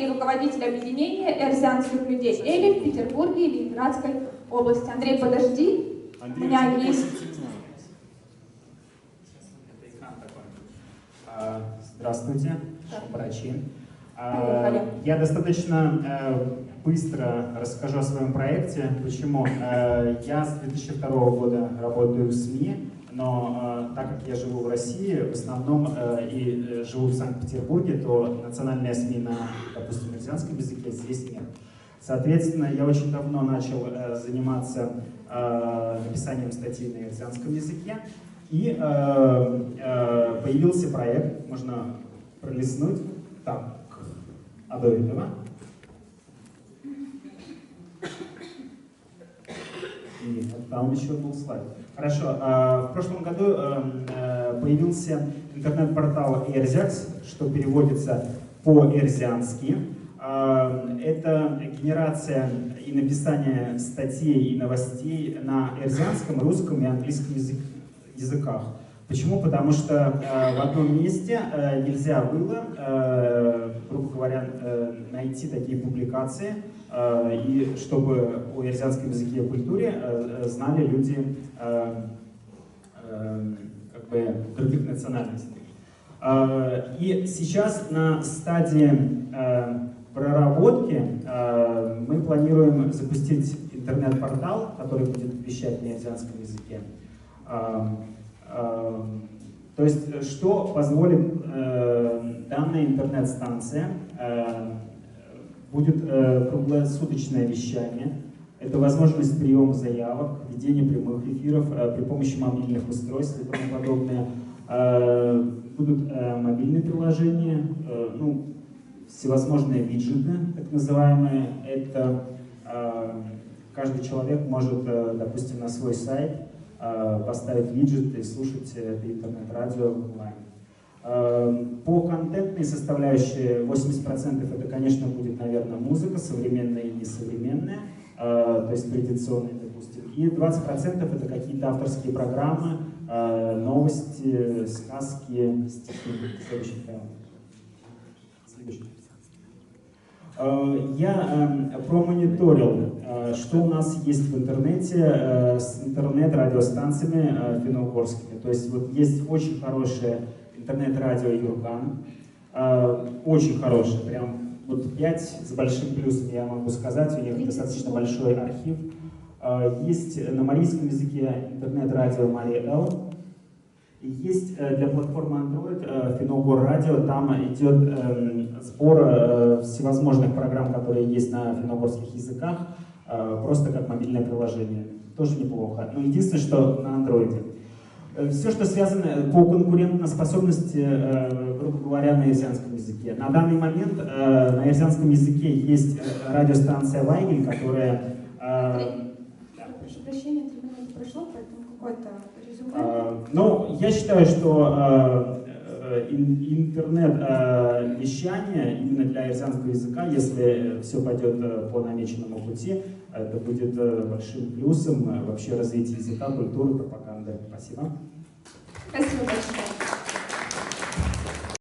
и руководитель объединения эрзианских людей Эли в Петербурге и Ленинградской области. Андрей, подожди. Андрей, у меня есть... Здравствуйте, врачи. Поехали. Я достаточно быстро расскажу о своем проекте. Почему? Я с 2002 года работаю в СМИ, но так как я живу в России в основном и живу в Санкт-Петербурге, то национальные СМИ на, допустим, эрзианском языке здесь нет. Соответственно, я очень давно начал заниматься написанием статей на эрзианском языке, и появился проект, можно пролистнуть, так, а до этого. И там еще был слайд. Хорошо, в прошлом году появился интернет-портал Эрзякс, что переводится по-эрзиански. Это генерация и написание статей и новостей на эрзианском, русском и английском языках. Почему? Потому что в одном месте нельзя было, грубо говоря, найти такие публикации, и чтобы о эрзианском языке и культуре знали люди как бы других национальностей. И сейчас на стадии проработки мы планируем запустить интернет-портал, который будет вещать на эрзианском языке. То есть, что позволит данная интернет-станция? Будет круглосуточное вещание, это возможность приема заявок, ведения прямых эфиров при помощи мобильных устройств и тому подобное. Будут мобильные приложения, ну, всевозможные виджеты, так называемые. Это каждый человек может, допустим, на свой сайт поставить виджет и слушать это интернет-радио онлайн. По контентной составляющей 80% это, конечно, будет, наверное, музыка, современная и несовременная, то есть традиционная, допустим. И 20% это какие-то авторские программы, новости, сказки, стихи. Следующий. Я промониторил, что у нас есть в интернете с интернет-радиостанциями финно-угорскими. То есть вот есть очень хорошее интернет-радио Юрган, очень хорошее, прям вот 5 с большим плюсом я могу сказать, у них достаточно большой архив. Есть на марийском языке интернет-радио Мария Л. Есть для платформы Android Финно-Угор радио, там идет сбор всевозможных программ, которые есть на финно-угорских языках, просто как мобильное приложение. Тоже неплохо. Но единственное, что на Android. Все, что связано по конкурентоспособности, грубо говоря, на эрзианском языке. На данный момент на эрзианском языке есть радиостанция Вайгель, которая... Прошу прощения, 3 минуты прошло, поэтому какой-то резюме. Ну, я считаю, что интернет-вещание именно для эрзианского языка, если все пойдет по намеченному пути, это будет большим плюсом вообще развития языка, культуры, пропаганды. Спасибо. Спасибо большое.